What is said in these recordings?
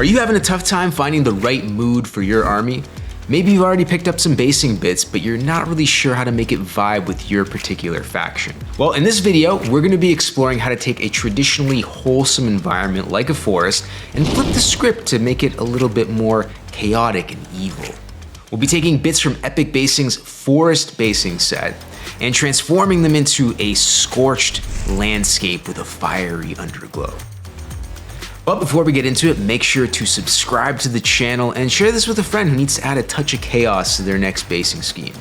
Are you having a tough time finding the right mood for your army? Maybe you've already picked up some basing bits, but you're not really sure how to make it vibe with your particular faction. Well, in this video, we're going to be exploring how to take a traditionally wholesome environment like a forest and flip the script to make it a little bit more chaotic and evil. We'll be taking bits from Epic Basing's Forest Basing set and transforming them into a scorched landscape with a fiery underglow. But before we get into it, make sure to subscribe to the channel and share this with a friend who needs to add a touch of chaos to their next basing scheme.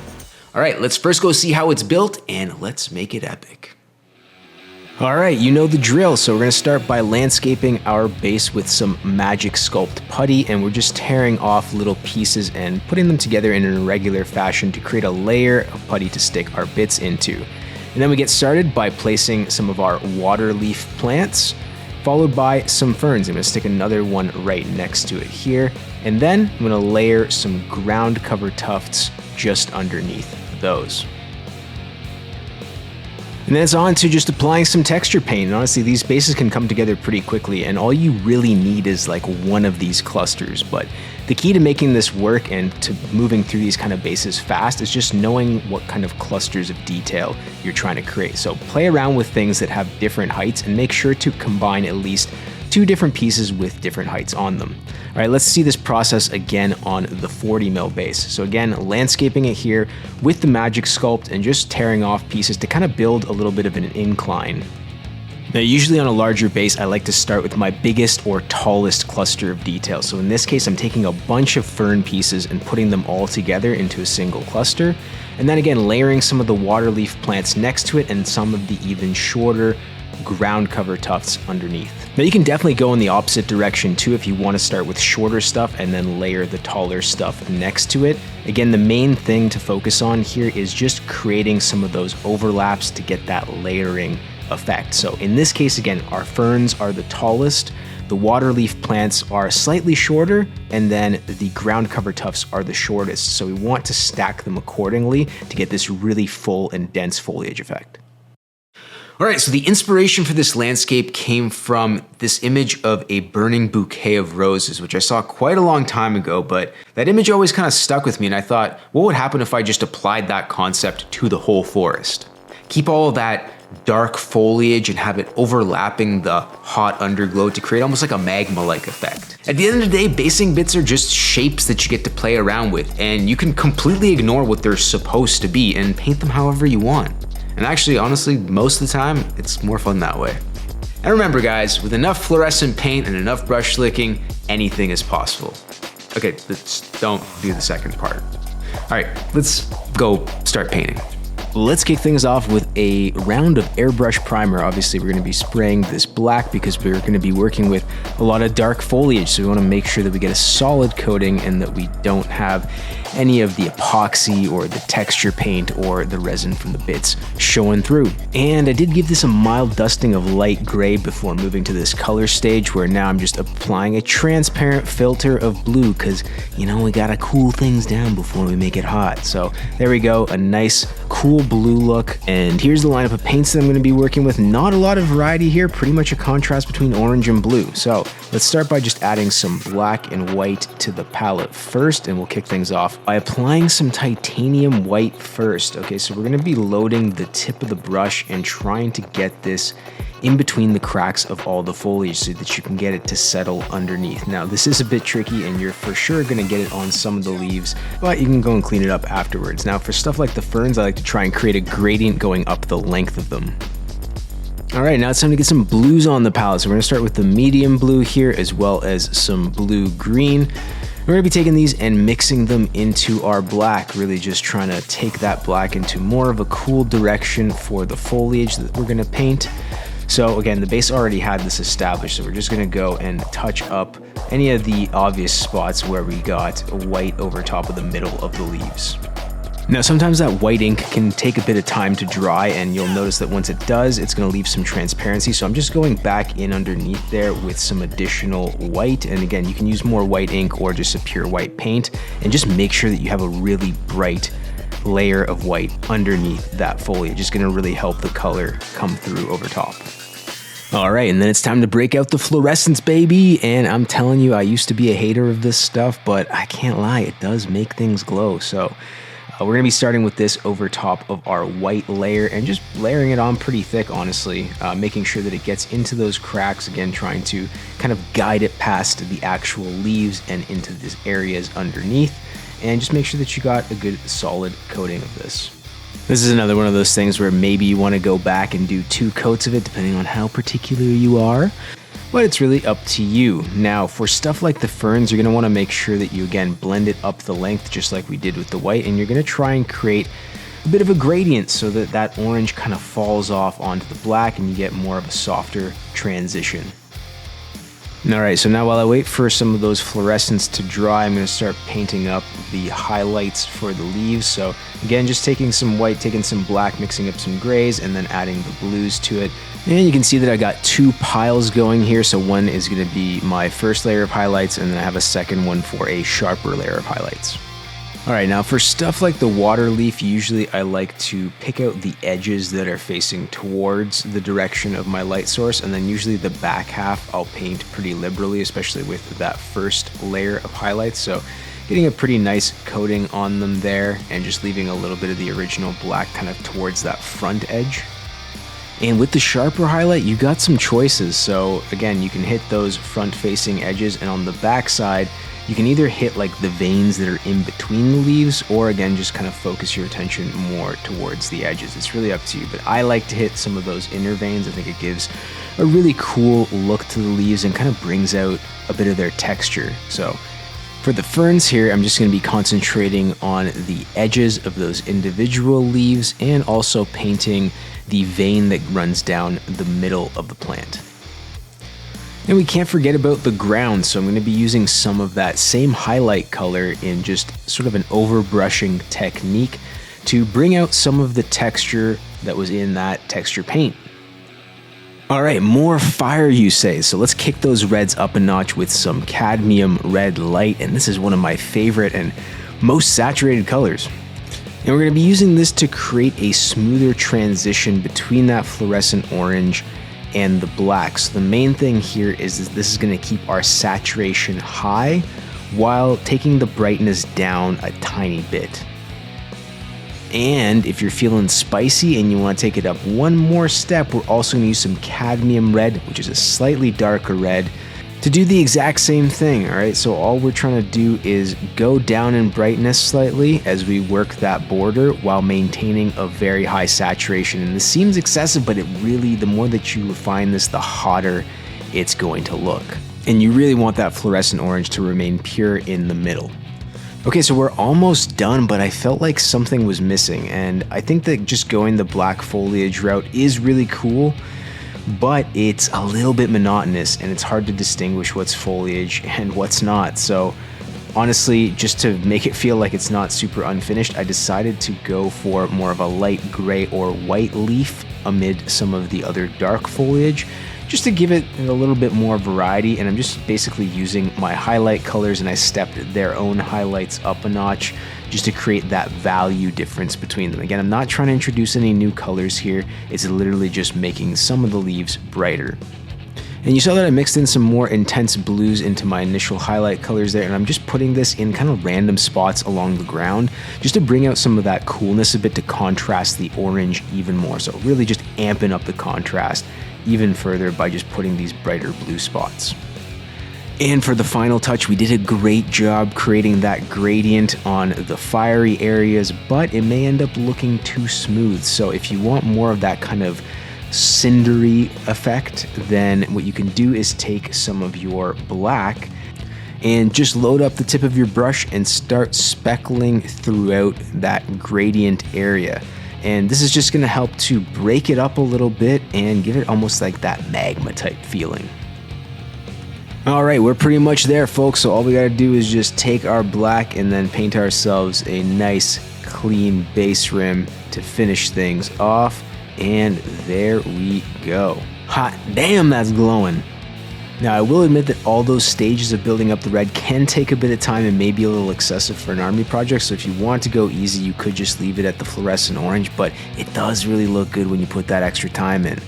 All right, let's first go see how it's built and let's make it epic. All right, you know the drill. So we're gonna start by landscaping our base with some magic sculpt putty, and we're just tearing off little pieces and putting them together in an irregular fashion to create a layer of putty to stick our bits into. And then we get started by placing some of our water leaf plants, followed by some ferns. I'm gonna stick another one right next to it here. And then I'm gonna layer some ground cover tufts just underneath those. And then it's on to just applying some texture paint. And honestly, these bases can come together pretty quickly, and all you really need is like one of these clusters. But the key to making this work and to moving through these kind of bases fast is just knowing what kind of clusters of detail you're trying to create. So play around with things that have different heights and make sure to combine at least two different pieces with different heights on them. All right, let's see this process again on the 40 mil base. So again, landscaping it here with the magic sculpt and just tearing off pieces to kind of build a little bit of an incline. Now, usually on a larger base, I like to start with my biggest or tallest cluster of detail. So in this case, I'm taking a bunch of fern pieces and putting them all together into a single cluster. And then again, layering some of the water leaf plants next to it and some of the even shorter ground cover tufts underneath. Now you can definitely go in the opposite direction too if you want to start with shorter stuff and then layer the taller stuff next to it. Again, the main thing to focus on here is just creating some of those overlaps to get that layering effect. So in this case, again, our ferns are the tallest, the water leaf plants are slightly shorter, and then the ground cover tufts are the shortest. So we want to stack them accordingly to get this really full and dense foliage effect. All right, so the inspiration for this landscape came from this image of a burning bouquet of roses, which I saw quite a long time ago, but that image always kind of stuck with me, and I thought, what would happen if I just applied that concept to the whole forest? Keep all of that dark foliage and have it overlapping the hot underglow to create almost like a magma-like effect. At the end of the day, basing bits are just shapes that you get to play around with, and you can completely ignore what they're supposed to be and paint them however you want. And actually, honestly, most of the time, it's more fun that way. And remember guys, with enough fluorescent paint and enough brush licking, anything is possible. Okay, let's don't do the second part. All right, let's go start painting. Let's kick things off with a round of airbrush primer. Obviously, we're going to be spraying this black because we're going to be working with a lot of dark foliage. So we want to make sure that we get a solid coating and that we don't have any of the epoxy or the texture paint or the resin from the bits showing through. And I did give this a mild dusting of light gray before moving to this color stage, where now I'm just applying a transparent filter of blue because, you know, we gotta cool things down before we make it hot. So there we go, a nice cool blue look. And here's the lineup of paints that I'm going to be working with. Not a lot of variety here, pretty much a contrast between orange and blue. So let's start by just adding some black and white to the palette first, and we'll kick things off by applying some titanium white first. Okay, so we're going to be loading the tip of the brush and trying to get this in between the cracks of all the foliage so that you can get it to settle underneath. Now, this is a bit tricky and you're for sure gonna get it on some of the leaves, but you can go and clean it up afterwards. Now, for stuff like the ferns, I like to try and create a gradient going up the length of them. All right, now it's time to get some blues on the palette. So we're gonna start with the medium blue here as well as some blue-green. We're gonna be taking these and mixing them into our black, really just trying to take that black into more of a cool direction for the foliage that we're gonna paint. So again, the base already had this established, so we're just gonna go and touch up any of the obvious spots where we got white over top of the middle of the leaves. Now, sometimes that white ink can take a bit of time to dry, and you'll notice that once it does, it's gonna leave some transparency. So I'm just going back in underneath there with some additional white. And again, you can use more white ink or just a pure white paint, and just make sure that you have a really bright layer of white underneath that foliage. It's gonna really help the color come through over top. All right, and then it's time to break out the fluorescence, baby. And I'm telling you, I used to be a hater of this stuff, but I can't lie, it does make things glow. So we're going to be starting with this over top of our white layer and just layering it on pretty thick, honestly, making sure that it gets into those cracks, again, trying to kind of guide it past the actual leaves and into these areas underneath, and just make sure that you got a good solid coating of this. This is another one of those things where maybe you want to go back and do 2 coats of it, depending on how particular you are, but it's really up to you. Now, for stuff like the ferns, you're going to want to make sure that you, again, blend it up the length, just like we did with the white, and you're going to try and create a bit of a gradient so that that orange kind of falls off onto the black and you get more of a softer transition. All right, so now while I wait for some of those fluorescents to dry, I'm going to start painting up the highlights for the leaves. So again, just taking some white, taking some black, mixing up some grays, and then adding the blues to it. And you can see that I got 2 piles going here. So one is going to be my first layer of highlights, and then I have a second one for a sharper layer of highlights. All right, now for stuff like the water leaf, usually I like to pick out the edges that are facing towards the direction of my light source, and then usually the back half I'll paint pretty liberally, especially with that first layer of highlights. So getting a pretty nice coating on them there and just leaving a little bit of the original black kind of towards that front edge. And with the sharper highlight, you got some choices. So again, you can hit those front facing edges, and on the back side, you can either hit like the veins that are in between the leaves, or again, just kind of focus your attention more towards the edges. It's really up to you, but I like to hit some of those inner veins. I think it gives a really cool look to the leaves and kind of brings out a bit of their texture. So for the ferns here, I'm just going to be concentrating on the edges of those individual leaves and also painting the vein that runs down the middle of the plant. And we can't forget about the ground, so I'm going to be using some of that same highlight color in just sort of an overbrushing technique to bring out some of the texture that was in that texture paint. All right, more fire, you say, so let's kick those reds up a notch with some cadmium red light, and this is one of my favorite and most saturated colors. And we're going to be using this to create a smoother transition between that fluorescent orange and the black. So the main thing here is this is going to keep our saturation high while taking the brightness down a tiny bit. And if you're feeling spicy and you want to take it up one more step, we're also going to use some cadmium red, which is a slightly darker red, to do the exact same thing. All right, so all we're trying to do is go down in brightness slightly as we work that border while maintaining a very high saturation. And this seems excessive, but it really, the more that you refine this, the hotter it's going to look. And you really want that fluorescent orange to remain pure in the middle. Okay, so we're almost done, but I felt like something was missing, and I think that just going the black foliage route is really cool, but it's a little bit monotonous and it's hard to distinguish what's foliage and what's not. So honestly, just to make it feel like it's not super unfinished, I decided to go for more of a light gray or white leaf amid some of the other dark foliage, just to give it a little bit more variety. And I'm just basically using my highlight colors, and I stepped their own highlights up a notch just to create that value difference between them. Again, I'm not trying to introduce any new colors here. It's literally just making some of the leaves brighter. And you saw that I mixed in some more intense blues into my initial highlight colors there, and I'm just putting this in kind of random spots along the ground just to bring out some of that coolness a bit, to contrast the orange even more. So really just amping up the contrast even further by just putting these brighter blue spots. And for the final touch, we did a great job creating that gradient on the fiery areas, but it may end up looking too smooth. So if you want more of that kind of cindery effect, then what you can do is take some of your black and just load up the tip of your brush and start speckling throughout that gradient area. And this is just going to help to break it up a little bit and give it almost like that magma type feeling. All right, we're pretty much there, folks. So all we got to do is just take our black and then paint ourselves a nice clean base rim to finish things off. And there we go. Hot damn, that's glowing. Now, I will admit that all those stages of building up the red can take a bit of time and may be a little excessive for an army project. So if you want to go easy, you could just leave it at the fluorescent orange, but it does really look good when you put that extra time in.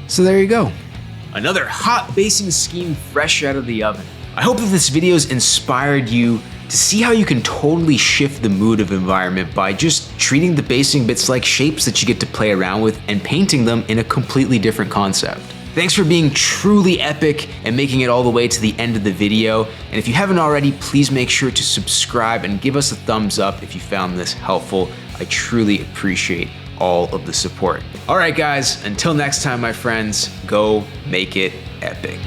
So there you go. Another hot basing scheme fresh out of the oven. I hope that this video's inspired you to see how you can totally shift the mood of environment by just treating the basing bits like shapes that you get to play around with and painting them in a completely different concept. Thanks for being truly epic and making it all the way to the end of the video. And if you haven't already, please make sure to subscribe and give us a thumbs up if you found this helpful. I truly appreciate all of the support. All right, guys, until next time, my friends, go make it epic.